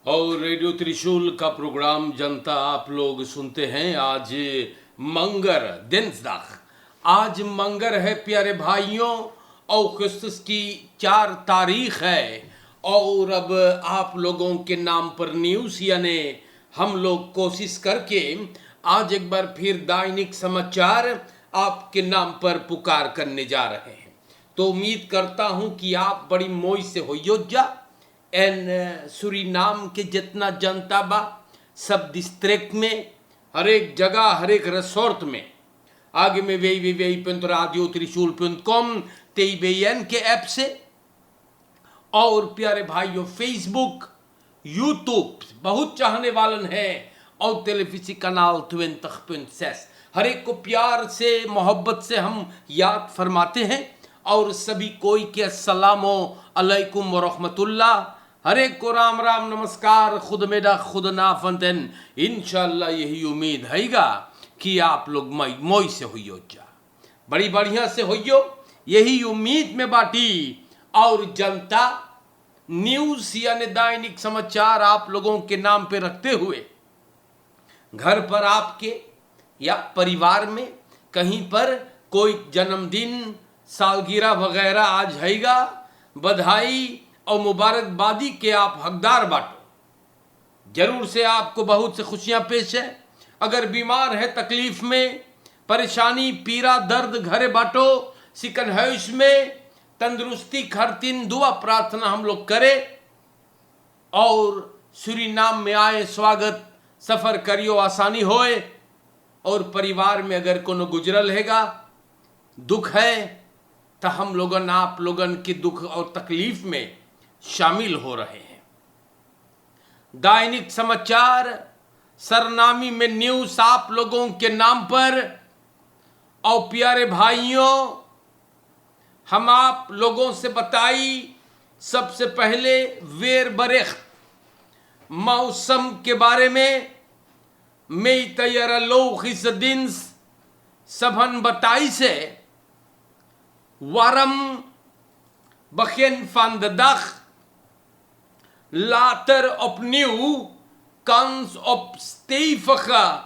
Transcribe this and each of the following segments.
और रेडियो त्रिशूल का प्रोग्राम जनता आप लोग सुनते हैं। आज मंगर दिनसदाग, आज मंगर है प्यारे भाइयों, और अगस्त की 4 तारीख है। और अब आप लोगों के नाम पर न्यूज़ यानी हम लोग कोशिश करके आज एक बार फिर दैनिक समाचार आपके नाम पर पुकार करने जा रहे हैं। तो उम्मीद करता हूं कि आप बड़ी मौज से होइयो जा। एन सुरीनाम के जितना जनता बा, सब डिस्ट्रिक्ट में, हर एक जगह, हर एक रिसोर्ट में, आगे में radio त्रिशूल.com TBN के ऐप से, और प्यारे भाइयों फेसबुक, यूट्यूब बहुत चाहने वालन है, और टेलीविजन कनाल 20.6 हर एक को प्यार से मोहब्बत से हम याद फरमाते हैं। और सभी कोई के अस्सलामो अलैकुम व रहमतुल्लाह, हर एक को राम राम नमस्कार, खुद मेरा खुद नाफंतन। इंशाल्लाह यही उम्मीद हैगा कि आप लोग मोई से होइयो जा, बड़ी बढ़िया से होइयो, यही उम्मीद में बाटी। और जनता न्यूज़ यानी दैनिक समाचार आप लोगों के नाम पे रखते हुए घर पर आपके या परिवार में कहीं पर कोई जन्मदिन, सालगिरह वगैरह आज हैगा, बधाई और मुबारकबादी के आप हकदार बाटो। जरूर से आपको बहुत से खुशियां पेश है। अगर बीमार है, तकलीफ में, परेशानी, पीड़ा, दर्द घरे बाटो, सिकन है इसमें तंदुरुस्ती खरतीन दुआ प्रार्थना हम लोग करें। और सूरीनाम में आए, स्वागत सफर करियो, आसानी होए। और परिवार में अगर कोनो गुजरल हैगा, दुख है, तो हम लोगन आप लोगन के दुख और तकलीफ में शामिल हो रहे हैं। दैनिक समाचार सरनामी में न्यूज़ आप लोगों के नाम पर। और प्यारे भाइयों, हम आप लोगों से बताई सबसे पहले वेर बरेख मौसम के बारे में। मई तैयार लोखिस दिन सबन बताई से warm begin van de dag later opnieuw kans op stevige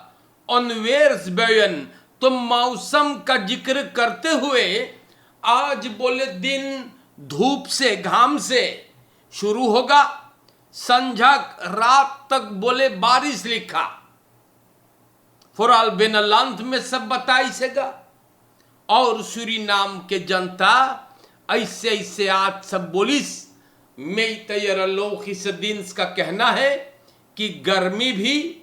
onweersbuien। तो मौसम का जिक्र करते हुए आज बोले दिन धूप से, घाम से शुरू होगा, संझा रात तक बोले बारिश लिखा। फुराल बेनलांत में सब बताई सेगा। और सूरीनाम के जनता ऐसे ऐसे आज सब बोलिस में तैयार लोखिस दिन का कहना है कि गर्मी भी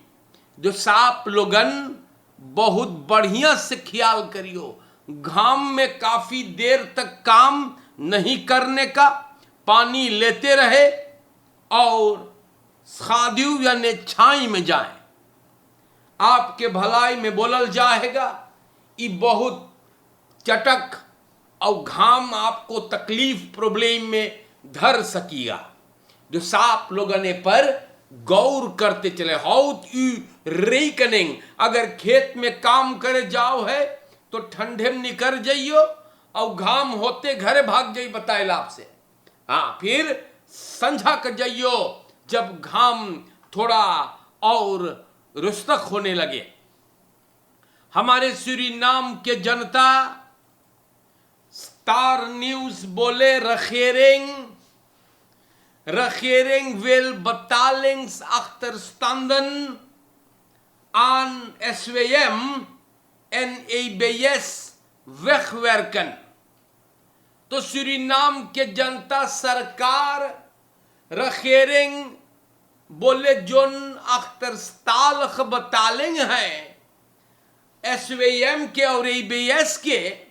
जो साप लोगन बहुत बढ़िया से ख्याल करियो। घाम में काफी देर तक काम नहीं करने का, पानी लेते रहे और खादियू यानी छाई में जाए। आपके भलाई में बोलल जाएगा। ये बहुत चटक और घाम आपको तकलीफ प्रॉब्लम में धर सकिया। जो साप लोगने पर गौर करते चले। हाउट यू रेकनिंग, अगर खेत में काम करे जाओ है तो ठंडे में निकल जाइयो और घाम होते घरे भाग जाइए बताए आपसे। हाँ, फिर संझा कर जाइयो जब घाम थोड़ा और रुस्तक होने लगे। हमारे सूरीनाम के जनता स्टार न्यूज बोले regering wil betalingsachterstanden aan SWM en EBS wegwerken। तो सूरीनाम के जनता सरकार regering बोले जोन अख्तरस्ताल बतालिंग है SWM के और EBS के,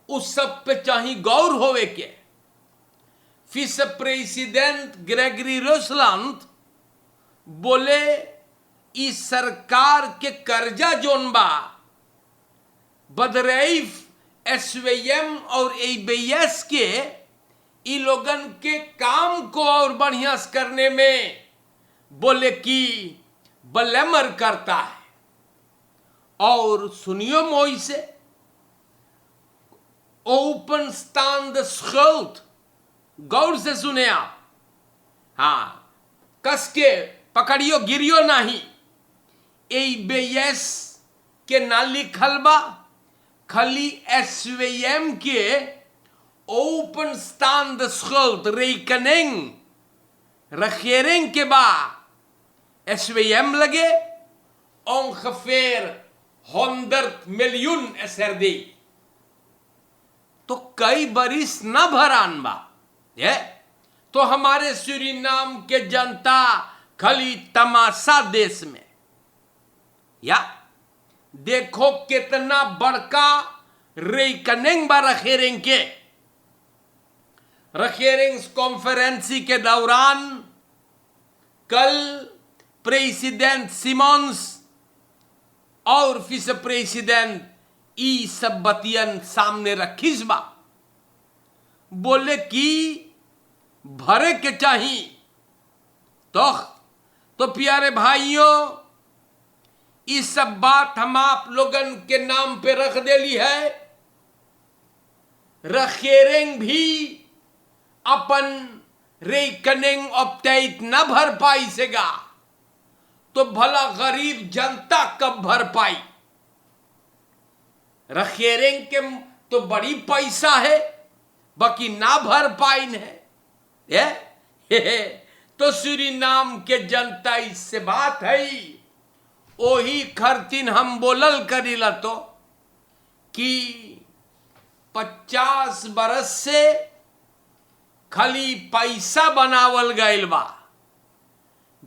उस सब पे चाहे गौर होवे के। विस प्रेसिडेंट ग्रेगरी रोसलैंड बोले इस सरकार के कर्जा जोन बा बदरईफ SWM और EBS के, इ लोगन के काम को और बढ़िया करने में बोले कि बलेमर करता है। और सुनियो मोई से openstaande schuld, गौर से सुने आप। हाँ, कस के पकड़ियो गिरियो नहीं। एबीएस के ना लिखल बा, खाली SWM के openstaande schuldrekening regering के बा SWM लगे ongeveer 100 miljoen SRD। तो कई बरिस न भरान बा ये। तो हमारे सूरीनाम के जनता खाली तमाशा देश में, या देखो कितना बड़का रेकनिंग बा रखेरेंग के। रखेरेंग कॉन्फ्रेंसी के दौरान कल प्रेसिडेंट सिमोन्स और विस प्रेसिडेंट ई सब बतियन सामने रखीस बा, बोले कि भरे के चाहिए। तो प्यारे भाइयों, इस सब बात हम आप लोगन के नाम पे रख देली है। रखेरेंग भी अपन रेकनिंग अपडेट न भर पाई सेगा, तो भला गरीब जनता कब भर पाई। रखेरेंग के तो बड़ी पैसा है, बाकी ना भर पाई है। तो सूरीनाम के जनता इससे बात है। ओही खरतीन हम बोलल करीला तो कि 50 बरस से खाली पैसा बनावल गइल बा।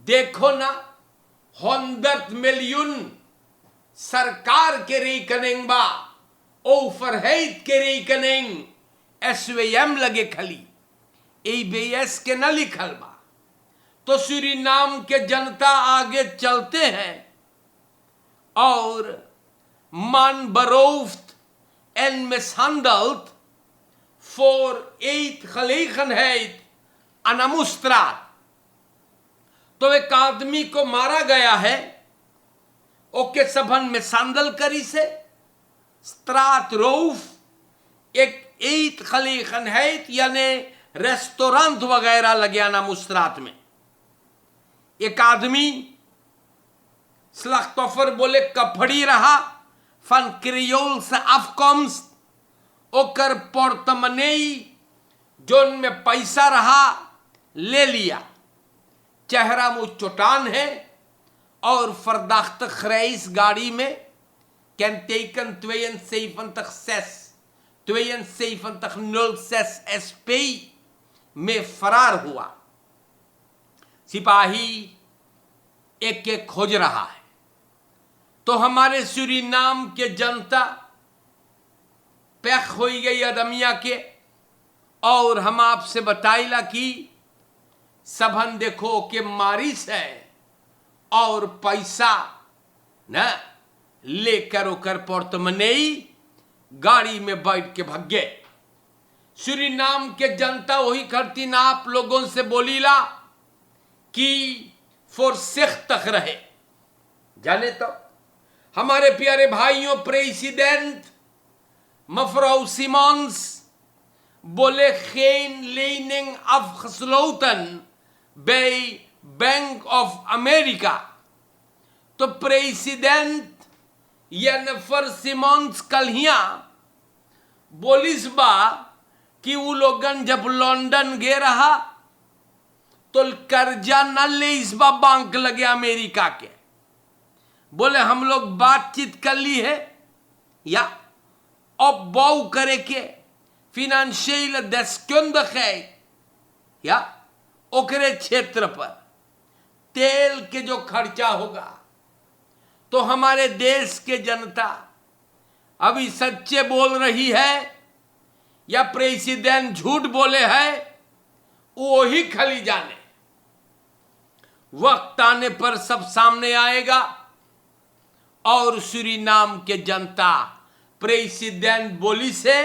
देखो ना, 100 मिलियन सरकार के रेकनिंग बा, ओवरहेड के रेकनिंग SWM लगे, खाली एबीएस के न लिखल बा। तो सूरीनाम के जनता आगे चलते हैं और man berooft en mishandeld voor eetgelegenheid aan een straat। तो एक आदमी को मारा गया है, ओके सबन मिसंदल करी से स्त्रात रोफ एक ईद गelegenheid यानी रेस्टोरेंट वगैरह लगे ना मुस्त्रात में। एक आदमी slachtoffer बोले कफड़ी रहा van क्रियोल्स afkomst, ओकर पोर्टमनेई जोन में पैसा रहा ले लिया। चेहरा मुंह चोटान है और verdachte grijs गाड़ी में kenteken 7206 SP में फरार हुआ। सिपाही एक एक खोज रहा है। तो हमारे सूरीनाम के जनता पैक हो गई अदमिया के, और हम आपसे बताइला कि सबन देखो के मारिस है और पैसा न लेकर ओकर पोर्टमनेई गाड़ी में बैठ के भाग गए। सूरीनाम के जनता वही करती ना आप लोगों से बोलीला कि voorzichtig रहे। जाने तो हमारे प्यारे भाइयों, प्रेसिडेंट मevrouw सिमोन्स बोले geen lening afgesloten bij bank of America. तो प्रेसिडेंट जेनिफर सिमोन्स कलिया बोलिस बा कि वो लोगन जब लंदन गे रहा तो कर्जा न ले इस बा बैंक लगे अमेरिका के। बोले हम लोग बातचीत कर ली है, या अब बाउ करे के फिनेंशियल deskundigheid या ओकरे क्षेत्र पर तेल के जो खर्चा होगा। तो हमारे देश के जनता अभी सच्चे बोल रही है या प्रेसिडेंट झूठ बोले है, वो ही खली जाने। वक्त आने पर सब सामने आएगा और सूरीनाम के जनता प्रेसिडेंट बोली से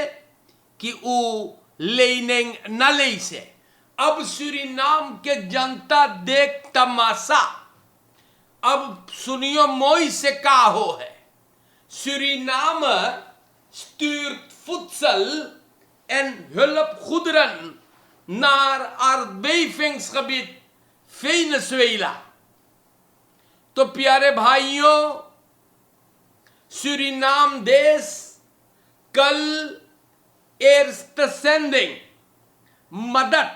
कि वो लेनिंग न ले से। अब सूरीनाम के जनता देख तमाशा। अब सुनियो मोई से का हो है। Suriname stuurt voedsel en hulpgoederen naar aardbevingsgebied Venezuela. तो प्यारे भाइयों, सूरीनाम देश कल eerste zending मदद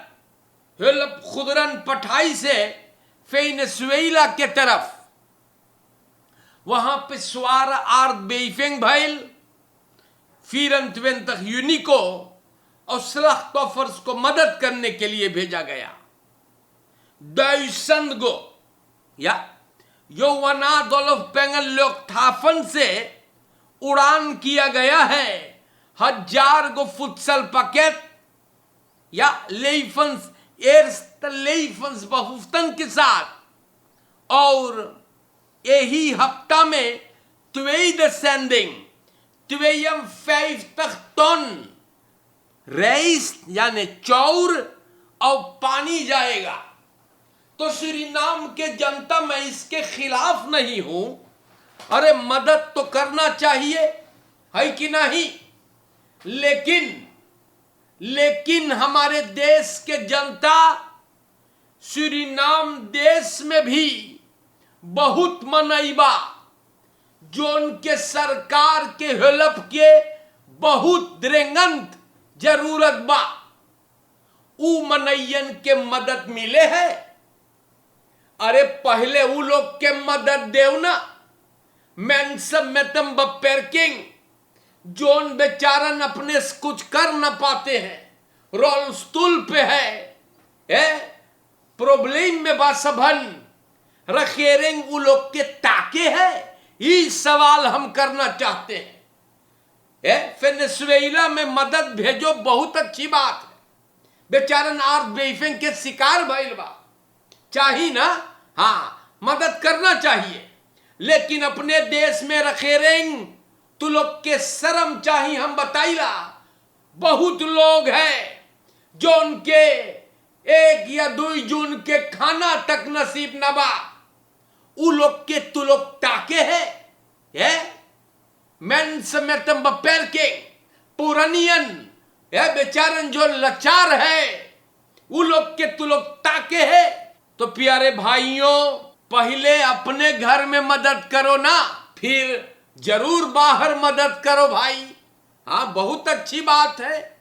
hulp goederen पठाई से वेनेजुएला के तरफ। वहां पे स्वार aardbeving भइल 24 जून को और slachtoffers को मदद करने के लिए भेजा गया। 1000 गो या Johan Adolf Pengel Luchthafen से उड़ान किया गया है 1000 गो फुटसल पैकेट या लेफन्स eerste levensbehoeften के साथ। और यही हफ्ता में tweede zending 52 टन rijst यानी चाउर और पानी जाएगा। तो सूरीनाम के जनता, मैं इसके खिलाफ नहीं हूं, अरे मदद तो करना चाहिए, है कि नहीं। लेकिन हमारे देश के जनता सूरीनाम देश में भी बहुत मनईबा, जो उनके सरकार के हेल्प के बहुत द्रेंगंत जरूरत बा। ऊ मनैयन के मदद मिले है। अरे पहले ऊ लोग के मदद देव ना। मेंसम मेतम बपेरकिंग, जोन बेचारन अपने से कुछ कर न पाते हैं, रोल स्टूल पे है प्रॉब्लम में बासभन रखेरेंग ऊ लोग के ताके है। ये सवाल हम करना चाहते हैं। वेनेजुएला में मदद भेजो, बहुत अच्छी बात है। बेचारन aardbeving के शिकार भइल बा, चाहिए ना, हाँ मदद करना चाहिए। लेकिन अपने देश में रखेरेंग तू लोग के शर्म चाहिए। हम बताइला, बहुत लोग हैं जो उनके 1 या 2 जून के खाना तक नसीब न बा। उ लोग के तू लोग ताके है मेंस मेतम बपेर के पुरानियन बेचारन जो लाचार है, उ लोग के तू लोग ताके है। तो प्यारे भाइयों, पहले अपने घर में मदद करो ना, फिर जरूर बाहर मदद करो भाई। हाँ बहुत अच्छी बात है,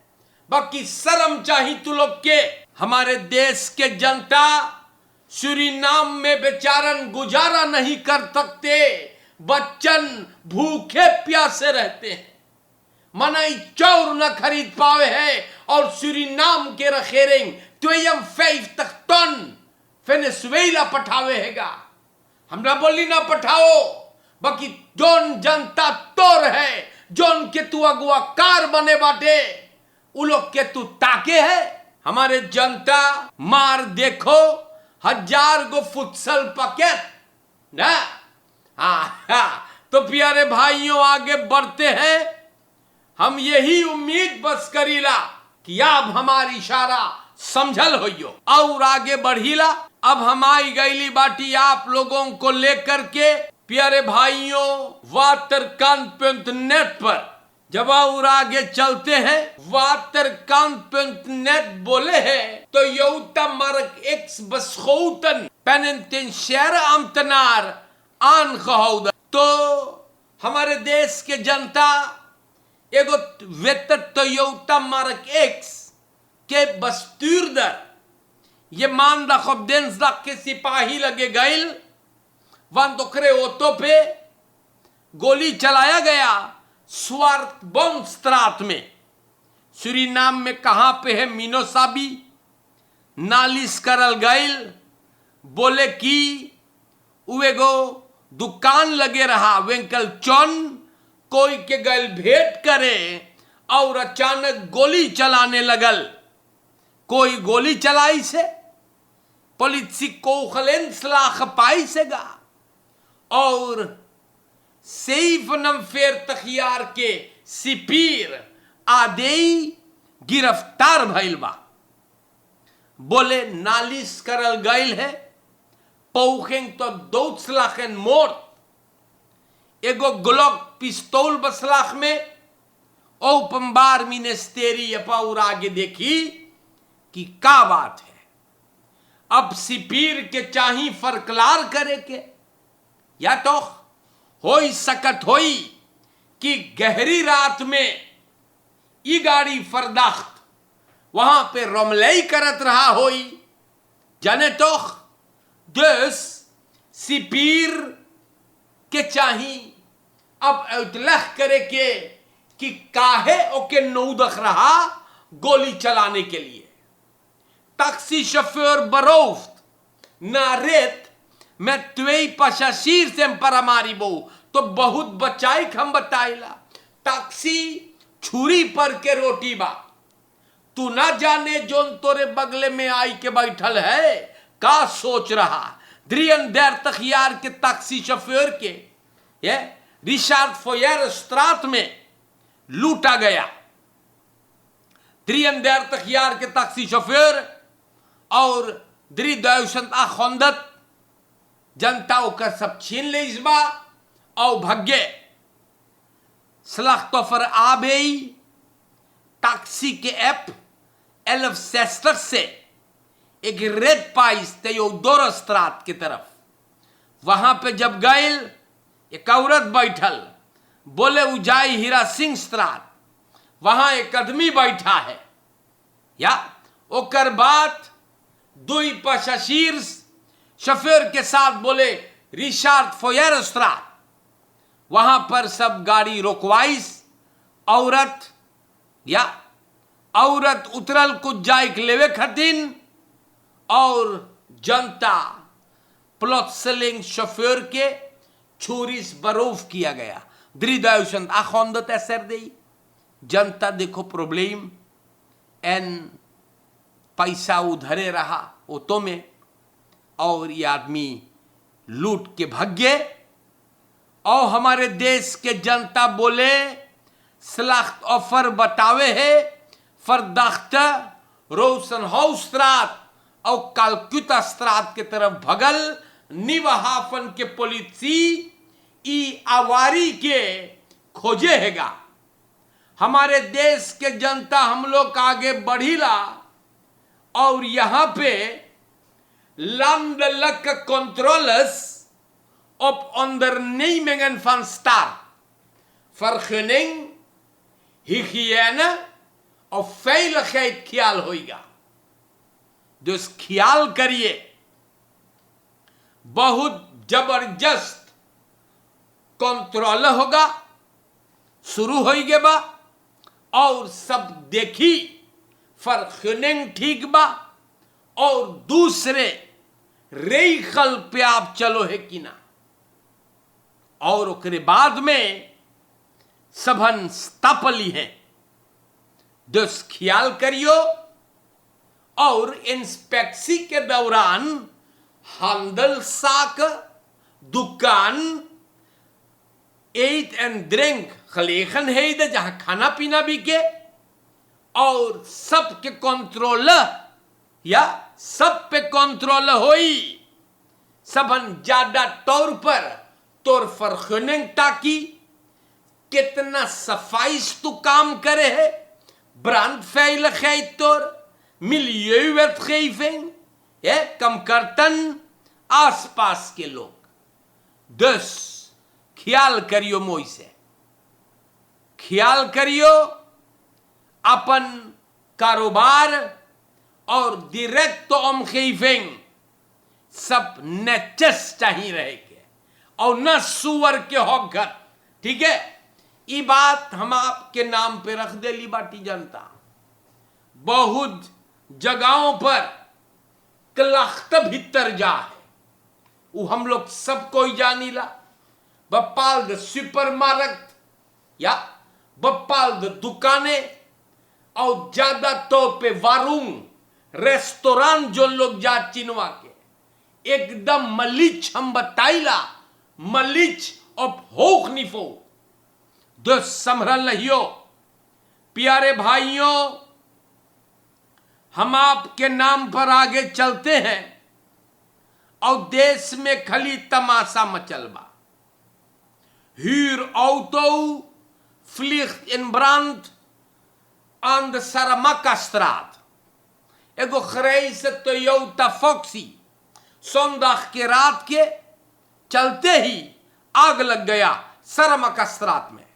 बाकी शर्म चाहिए तू लोग के। हमारे देश के जनता सूरीनाम में बेचारन गुजारा नहीं कर सकते, बच्चन भूखे प्यासे रहते हैं, मनाई चाउर न खरीद पावे है। और सूरीनाम के रखेरेंग 52 टन वेनेजुएला पठावे हैगा। हमरा बोली ना पठाओ, बाकी जोन जनता तोर है, जोन के तू अगुआ कार बने बाटे, उ लोग के तू ताके है। हमारे जनता मार देखो 1000 गो फुटसल पैकेट ना। हाँ, तो प्यारे भाइयों आगे बढ़ते हैं। हम यही उम्मीद बस करीला कि अब हमारी इशारा समझल होइयो और आगे बढ़ीला। अब हम आई गईली बाटी आप लोगों को लेकर के प्यारे भाइयों waterkant.net पर। जब और आगे चलते हैं, waterkant.net बोले हैं तो Jouta Mark X beschoten penitentiaire ambtenaar aangehouden। तो हमारे देश के जनता एगो वेतर Toyota Mark X के bestuurder, ये maandag op dinsdag के सिपाही लगे गईल, वन दोखरे ऑटो पे गोली चलाया गया स्वार्थबोमस्ट्रात में। सूरीनाम में कहां पे है मिनोसाबी, नालिश करल गईल। बोले कि उएगो दुकान लगे रहा वेंकल चौन, कोई के गल भेंट करे और अचानक गोली चलाने लगल। कोई गोली चलाई से पुलिस को खलेंसलाख पाई सेगा और सैफ नमफेर तखियार के सिपीर आदेई गिरफ्तार भइल बा। बोले नालिश करल गईल है पौखेंग तो दोस्लाखन मोर एगो ग्लॉक पिस्तौल बसलाख में ओपनबार मिनिस्टेरी अपाउर आगे देखी कि का बात है। अब सिपीर के चाही फरकलार करे के, या तो होई सकत होई कि गहरी रात में ई गाड़ी फरदाख्त वहां पे रमलई करत रहा होई, जाने तो दस सिपीर के चाही अब इतलाह करे के कि काहे ओके नौदख रहा गोली चलाने के लिए। टैक्सी शोफर बरोफ्त नारेत मैं त्वेई पशाशीर से परमारी बो तो बहुत बचाई हम बताइला। टैक्सी छुरी पर के रोटी बा, तू ना जाने जोन तोरे बगले में आई के बैठल है का सोच रहा। द्रियन देर तखियार के टैक्सी शोफर के ये रिचार्ड फोयर स्ट्रात में लूटा गया। द्रियन देर तखियार के टैक्सी शोफर और द्री दौसंत आखोंदत जनता का सब छीन ले इसबा और भाग्य स्लाख्तोफर आबेई टैक्सी के ऐप 1160 से एक रेड पाइस तेयोदोर स्ट्रात की तरफ, वहां पे जब गए एक औरत बैठल बोले उजाई हीरा सिंह स्ट्रात, वहां एक आदमी बैठा है, या ओकर बात दुई पशाशीर शफेर के साथ बोले रिचार्ड फोयर स्ट्रात, वहां पर सब गाड़ी रोकवाइस। औरत उतरल कुछ जाइक लेवे खतिन और जनता प्लॉट सेलिंग शोफर के छुरीस बरूफ किया गया। द्रिदायुषंत आखोंदत असर दे जनता देखो प्रॉब्लम एन पैसा उधरे रहा ओतो में और ये आदमी लूट के भाग्य। और हमारे देश के जनता बोले स्लाख्त ऑफर बतावे है फरदाख्त रोशन हाउस स्ट्रात और कालकुटा स्ट्रात के तरफ भगल निवहाफन के पॉलिसी ई आवारी के खोजे हैगा। हमारे देश के जनता हम लोग आगे बढ़ीला और यहां पे landelijke controles op ondernemingen van staat, vergunning, hygiëne of veiligheid ख्याल होगा। dus ख्याल करिए, बहुत जबरदस्त कंट्रोल होगा, शुरू होइगे बा और सब देखी फर्खनिंग ठीक बा और दूसरे रेखल पे आप चलो है कि ना। और ओकरे बाद में सबन स्थापली है, दस ख्याल करियो। और इंस्पेक्सी के दौरान handel zaken, दुकान, eat एंड ड्रिंक गelegenheden जहां खाना पीना बिके और सबके कंट्रोल या सब पे कंट्रोल होई। सबन ज्यादा तौर पर तोर फर्खनिंग ताकि कितना सफाई तू काम करे है, brandveiligheid तोर milieuwetgeving कम करतन आसपास के लोग। दस ख्याल करियो, मोई से ख्याल करियो अपन कारोबार और डायरेक्ट omgeving सब नेचस चाहिए रहेगे और न सुअर के होगत। ठीक है, ये बात हम आपके नाम पे रख दे ली बाटी जनता। बहुत जगहों पर क्लख्त भीतर जा है, वो हम लोग सब कोई जानीला। बप्पाल द सुपरमार्केट या बप्पाल द दुकाने और ज्यादा तौर पे वारूंग रेस्टोरेंट जो लोग जा चिनवा के एकदम मलिच हम बताइला, मलिच अब होख निफो। दस संभल रहियो प्यारे भाइयों, हम आपके नाम पर आगे चलते हैं और देश में खली तमाशा मचलबा। Huurauto vliegt in brand aan de Saramaka-straat. एगो खरई से तो यौता फॉक्सी सोमदाख के रात के चलते ही आग लग गया शर्म कसरात में।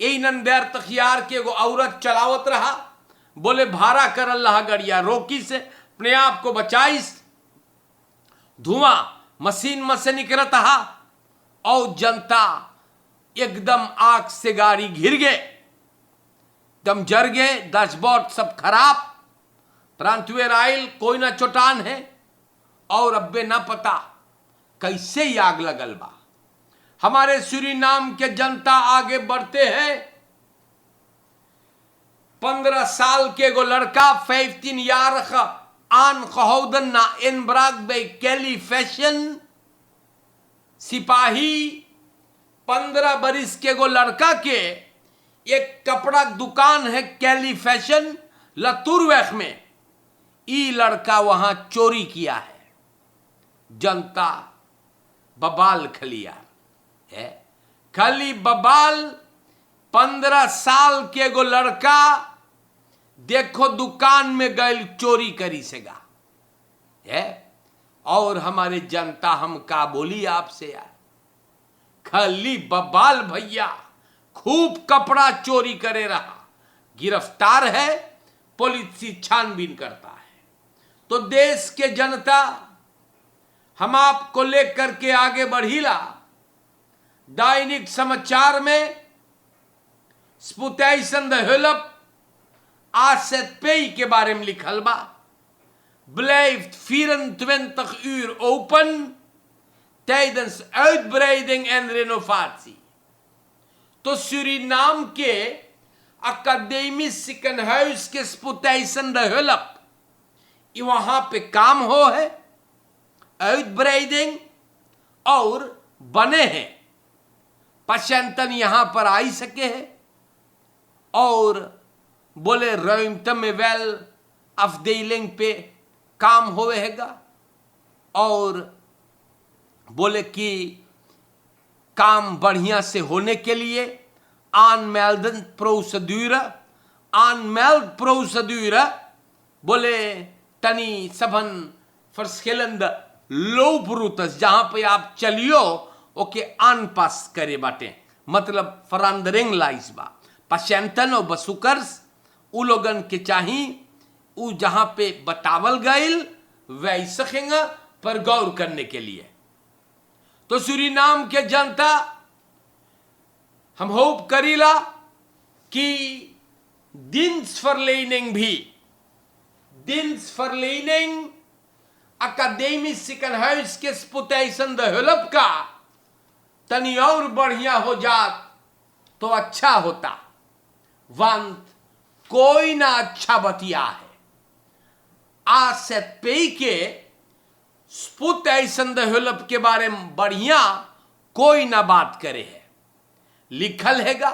यही नंदेर तखियार के एगो औरत चलावत रहा, बोले भाड़ा कर अल्लाह गड़िया रोकी से अपने आप को बचाइस। धुआं मशीन में से निकल रहा और जनता एकदम आग से गाड़ी घिर गए, दम जर गए, डैशबोर्ड सब खराब, प्रांतवेर आइल कोई ना चोटान है और अब्बे ना पता कैसे ही आग लगल बा। हमारे सूरीनाम के जनता आगे बढ़ते हैं। 15 साल के एगो लड़का 15 यार आन कहोदन ना इनब्राग बे कैली फैशन सिपाही 15 बरिस के एगो लड़का के एक कपड़ा दुकान है कैली फैशन लतुरवैख में, ई लड़का वहां चोरी किया है। जनता बबाल खलिया है, खाली बबाल। 15 साल के एगो लड़का देखो दुकान में गए चोरी करी सेगा है। और हमारे जनता हम का बोली आपसे यार, खाली बबाल भैया खूब कपड़ा चोरी करे रहा, गिरफ्तार है, पुलिस छानबीन करता है। तो देश के जनता हम आपको लेकर के आगे बढ़ीला। दैनिक समाचार में स्पुतैसन द हेल्प आसेट पेई के बारे में लिखल बा। Blijft 24 uur open tijdens uitbreiding en renovatie. तो सूरीनाम के अकादमिक ziekenhuis के स्पुतैसन द हेल्प वहां पे काम हो है, uitbreiding और बने हैं, patiënten यहां पर आई सके हैं और बोले ruimte में वेल afdeling पे काम होएगा और बोले कि काम बढ़िया से होने के लिए aanmelding procedure बोले तनी सबन verschillende looproutes जहां पे आप चलियो ओके आनपास करे बाटे, मतलब verandering लाइस बा। patiënten और bezoekers उ लोगन के चाही उ जहां पे बतावल गईल वैसे खेंगा पर गौर करने के लिए। तो सूरीनाम के जनता हम होप करीला कि दिन्सverlening अकादमिक ziekenhuis के स्पुतैसन द हेल्प का तनी और बढ़िया हो जात तो अच्छा होता। वंत कोई ना अच्छा बतिया है। आसेट पेई के स्पुतैसन द हेल्प के बारे में बढ़िया कोई ना बात करे है। लिखल हैगा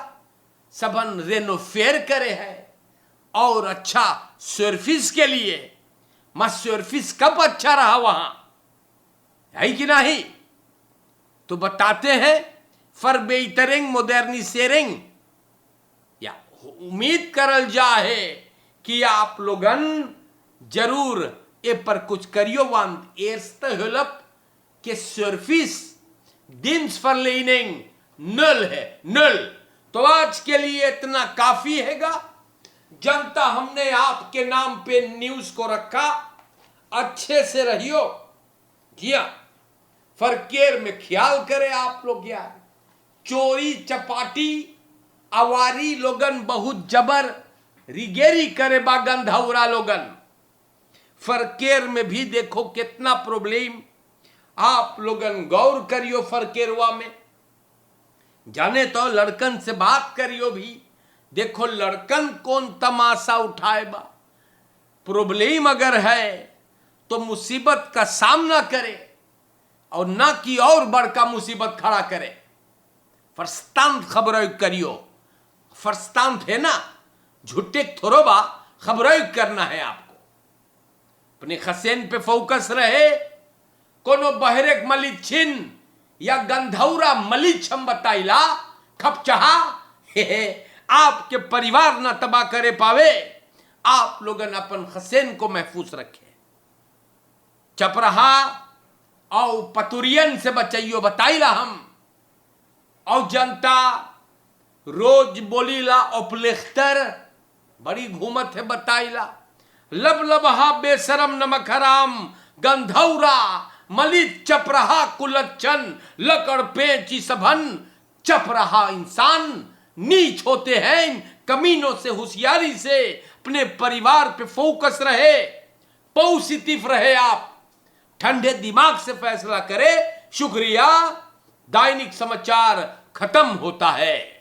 सबन रेनोफेयर करे है और अच्छा सर्विस के लिए। मत सर्विस कब अच्छा रहा वहां है कि नहीं, तो बताते हैं फॉरबेटरिंग मॉडर्निसेरिंग, या उम्मीद करल जाए कि आप लोगन जरूर ए पर कुछ करियो। वांत एर्स्ते हेल्प के सर्विस दिन्सverlening नल है, नल। तो आज के लिए इतना काफी हैगा। जनता हमने आपके नाम पे न्यूज को रखा, अच्छे से रहियो। जिया फरकेर में ख्याल करे आप लोग यार, चोरी चपाटी आवारी लोगन बहुत जबर रिगेरी करे बा गंधौरा लोगन। फरकेर में भी देखो कितना प्रॉब्लम, आप लोगन गौर करियो। फरकेरवा में जाने तो लड़कन से बात करियो भी, देखो लड़कन कौन तमाशा उठाए बा। प्रॉब्लम अगर है तो मुसीबत का सामना करे और ना कि और बड़का मुसीबत खड़ा करे। फर्स्तांत खबर करियो, फर्स्तांत है ना, झूठे थोरोबा खबर करना है आपको। अपने खसेन पे फोकस रहे। कोनो बहरेक मलिक छिन या गंधौरा मलिक हम बताइला खप चाहा आपके परिवार ना तबाह करे पावे। आप लोगन अपन हसैन को महफूज रखे, चपराहा और पतुरियन से बचाइयो बताइला हम। और जनता रोज बोलीला उपलेख्तर बड़ी घूमत है बताइला, लब लबहा बेशरम नमक हराम गंधौरा मलित चपराहा कुलच्छन लकड़ पेची सभन। चपराहा इंसान नीच होते हैं, इन कमीनों से होशियारी से अपने परिवार पे फोकस रहे, पॉजिटिव रहे, आप ठंडे दिमाग से फैसला करें। शुक्रिया। दैनिक समाचार खत्म होता है।